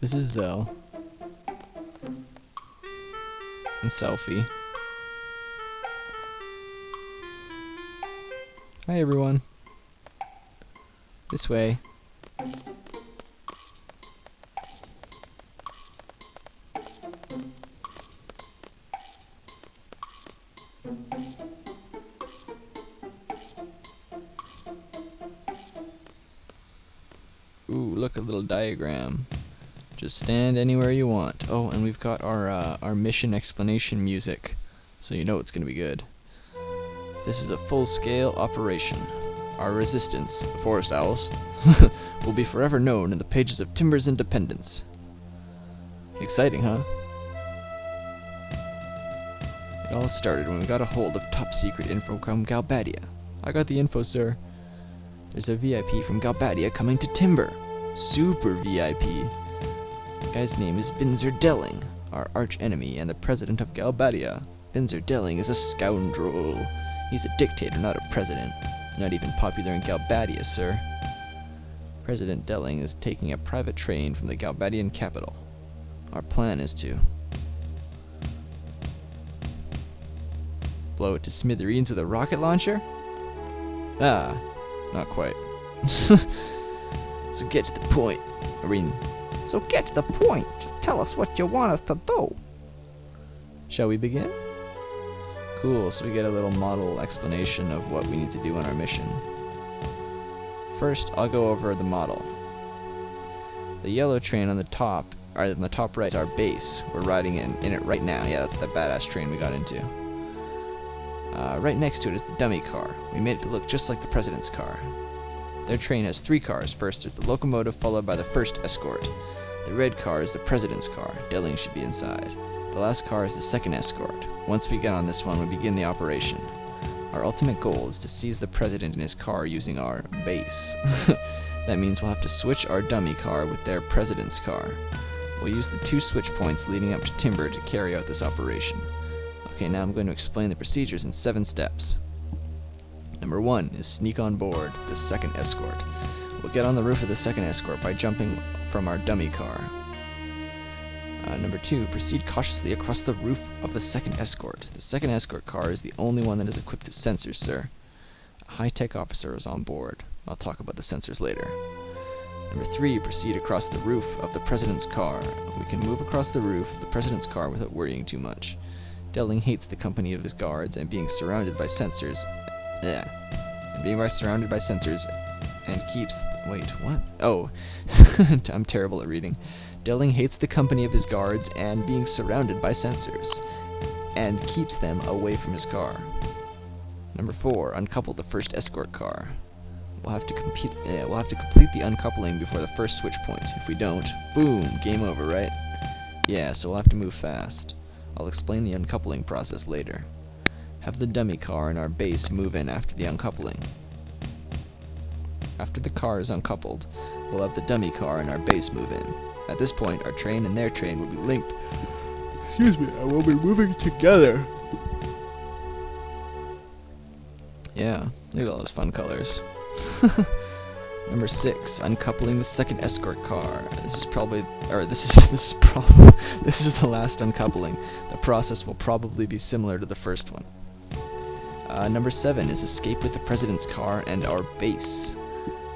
This is Zell. And Selfie. Hi everyone. This way. Ooh, look, a little diagram. Just stand anywhere you want. Oh, and we've got our mission explanation music, so you know it's gonna be good. This is a full-scale operation. Our resistance, the Forest Owls, will be forever known in the pages of Timber's independence. Exciting, huh? It all started when we got a hold of top-secret info from Galbadia. I got the info, sir. There's a VIP from Galbadia coming to Timber. Super VIP. The guy's name is Binzer Delling, our arch-enemy and the president of Galbadia. Binzer Delling is a scoundrel. He's a dictator, not a president. Not even popular in Galbadia, sir. President Delling is taking a private train from the Galbadian capital. Our plan is to blow it to smithereens with a rocket launcher? Ah, not quite. So get to the point. So get to the point. Just tell us what you want us to do. Shall we begin? Cool, so we get a little model explanation of what we need to do on our mission. First, I'll go over the model. The yellow train on the top right, is our base. We're riding in it right now. Yeah, that's that badass train we got into. Right next to it is the dummy car. We made it to look just like the president's car. Their train has 3 cars. First is the locomotive, followed by the first escort. The red car is the president's car. Delling should be inside. The last car is the second escort. Once we get on this one, we begin the operation. Our ultimate goal is to seize the president in his car using our base. That means we'll have to switch our dummy car with their president's car. We'll use the 2 switch points leading up to Timber to carry out this operation. Okay, now I'm going to explain the procedures in 7 steps. Number 1 is sneak on board the second escort. We'll get on the roof of the second escort by jumping from our dummy car. Number 2, proceed cautiously across the roof of the second escort. The second escort car is the only one that is equipped with sensors, sir. A high-tech officer is on board. I'll talk about the sensors later. Number 3, proceed across the roof of the president's car. We can move across the roof of the president's car without worrying too much. Delling hates the company of his guards and being surrounded by sensors. And keeps... Wait, what? Oh, I'm terrible at reading. Delling hates the company of his guards and being surrounded by sensors, and keeps them away from his car. Number 4, uncouple the first escort car. We'll have to complete the uncoupling before the first switch point. If we don't, boom, game over, right? Yeah, so we'll have to move fast. I'll explain the uncoupling process later. Have the dummy car and our base move in after the uncoupling. After the car is uncoupled, we'll have the dummy car and our base move in. At this point, our train and their train will be linked. Excuse me, and we'll be moving together. Yeah, look at all those fun colors. Number 6, uncoupling the second escort car. This is the last uncoupling. The process will probably be similar to the first one. Number 7 is escape with the president's car and our base.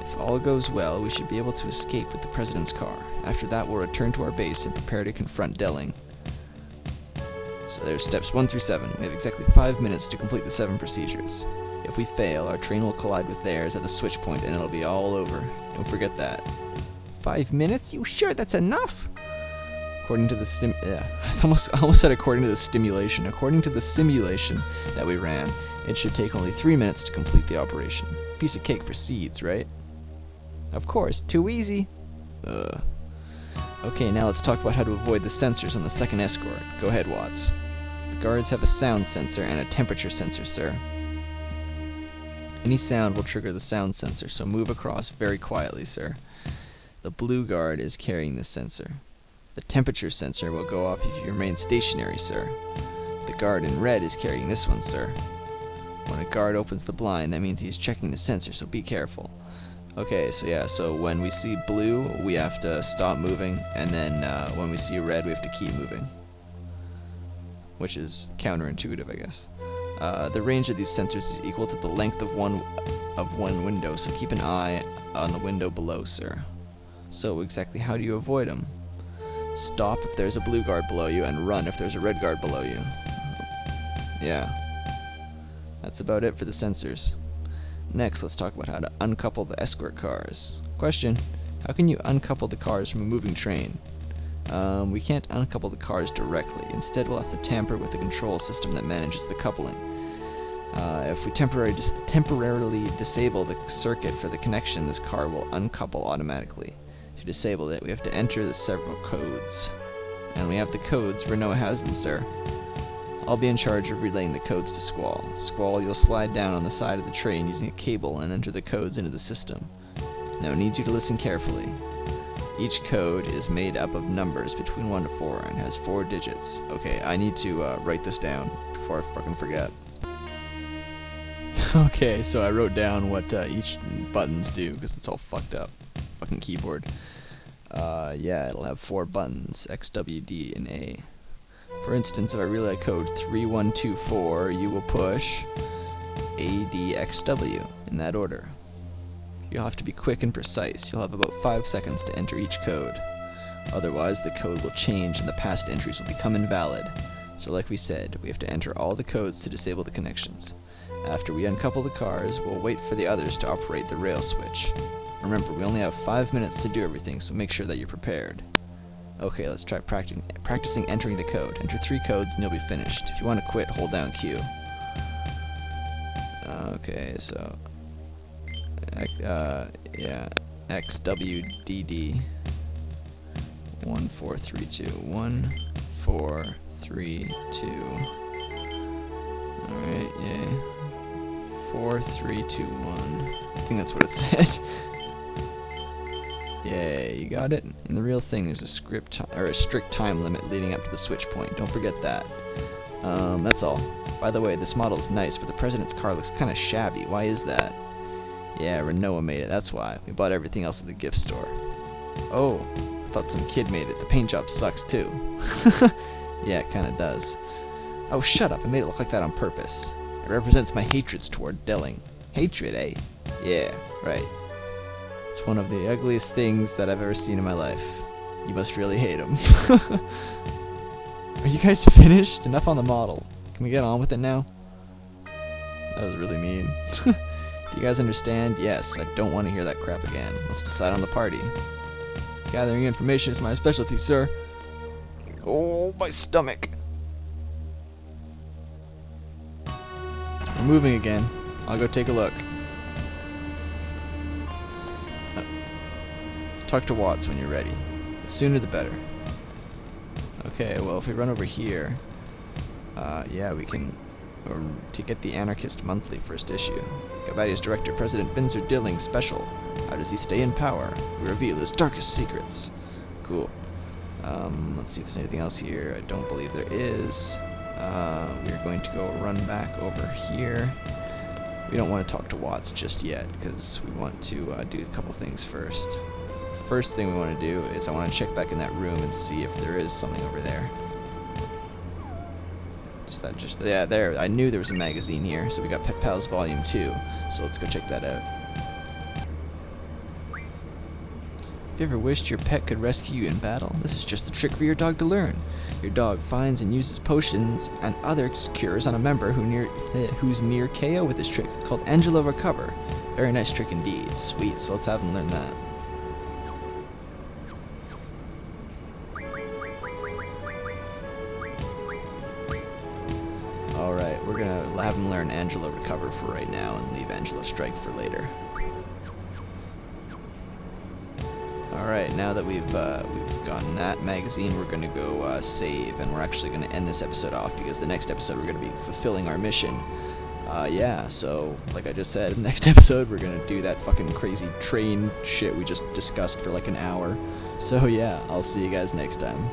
If all goes well, we should be able to escape with the president's car. After that, we'll return to our base and prepare to confront Delling. So there's steps 1 through 7. We have exactly 5 minutes to complete the 7 procedures. If we fail, our train will collide with theirs at the switch point and it'll be all over. Don't forget that. 5 minutes? You sure that's enough? According to the I almost said according to the stimulation. According to the simulation that we ran, it should take only 3 minutes to complete the operation. Piece of cake for seeds, right? Of course, too easy. Okay, now let's talk about how to avoid the sensors on the second escort. Go ahead, Watts. The guards have a sound sensor and a temperature sensor, sir. Any sound will trigger the sound sensor, so move across very quietly, sir. The blue guard is carrying this sensor. The temperature sensor will go off if you remain stationary, sir. The guard in red is carrying this one, sir. When a guard opens the blind, that means he is checking the sensor, so be careful. Okay, so yeah, so when we see blue, we have to stop moving, and then when we see red, we have to keep moving. Which is counterintuitive, I guess. The range of these sensors is equal to the length of one window, so keep an eye on the window below, sir. So exactly how do you avoid them? Stop if there's a blue guard below you, and run if there's a red guard below you. Yeah. That's about it for the sensors. Next, let's talk about how to uncouple the escort cars. Question: how can you uncouple the cars from a moving train? We can't uncouple the cars directly. Instead, we'll have to tamper with the control system that manages the coupling. If we temporarily disable the circuit for the connection, this car will uncouple automatically. To disable it, we have to enter the several codes. And we have the codes. Renault has them, sir. I'll be in charge of relaying the codes to Squall. Squall, you'll slide down on the side of the train using a cable and enter the codes into the system. Now I need you to listen carefully. Each code is made up of numbers between 1 to 4 and has 4 digits. Okay, I need to write this down before I fucking forget. Okay, so I wrote down what each buttons do because it's all fucked up. Fucking keyboard. Yeah, it'll have 4 buttons: X, W, D, and A. For instance, if I relay code 3124, you will push A, D, X, W in that order. You'll have to be quick and precise. You'll have about 5 seconds to enter each code. Otherwise, the code will change and the past entries will become invalid. So like we said, we have to enter all the codes to disable the connections. After we uncouple the cars, we'll wait for the others to operate the rail switch. Remember, we only have 5 minutes to do everything, so make sure that you're prepared. Okay, let's try practicing entering the code. Enter 3 codes and you'll be finished. If you want to quit, hold down Q. Okay, so... yeah, XWDD 1432 1432. Alright, yay. 4321. I think that's what it said. Yay, you got it? In the real thing, there's a strict time limit leading up to the switch point. Don't forget that. That's all. By the way, this model is nice, but the President's car looks kind of shabby. Why is that? Yeah, Renault made it, that's why. We bought everything else at the gift store. Oh, I thought some kid made it. The paint job sucks too. Yeah, it kinda does. Oh, shut up, I made it look like that on purpose. It represents my hatreds toward Delling. Hatred, eh? Yeah, right. It's one of the ugliest things that I've ever seen in my life. You must really hate him. Are you guys finished? Enough on the model. Can we get on with it now? That was really mean. Do you guys understand? Yes, I don't want to hear that crap again. Let's decide on the party. Gathering information is my specialty, sir. Oh, my stomach. We're moving again. I'll go take a look. Talk to Watts when you're ready. The sooner the better. Okay, well, if we run over here, yeah, we can... to get the Anarchist Monthly first issue. Galbadian's director, President Vinzer Dilling Special. How does he stay in power? We reveal his darkest secrets. Cool. Let's see if there's anything else here. I don't believe there is. We're going to go run back over here. We don't want to talk to Watts just yet, because we want to do a couple things first. First thing we want to do is I want to check back in that room and see if there is something over there. Yeah, there. I knew there was a magazine here, so we got Pet Pals Volume 2. So let's go check that out. Have you ever wished your pet could rescue you in battle? This is just a trick for your dog to learn. Your dog finds and uses potions and other cures on a member who's near KO with this trick. It's called Angelo Recover. Very nice trick indeed. Sweet, so let's have him learn that. Alright, we're gonna have him learn Angelo Recover for right now and leave Angelo Strike for later. Alright, now that we've gotten that magazine, we're gonna go save, and we're actually gonna end this episode off because the next episode we're gonna be fulfilling our mission. Yeah, so like I just said, next episode we're gonna do that fucking crazy train shit we just discussed for like an hour. So yeah, I'll see you guys next time.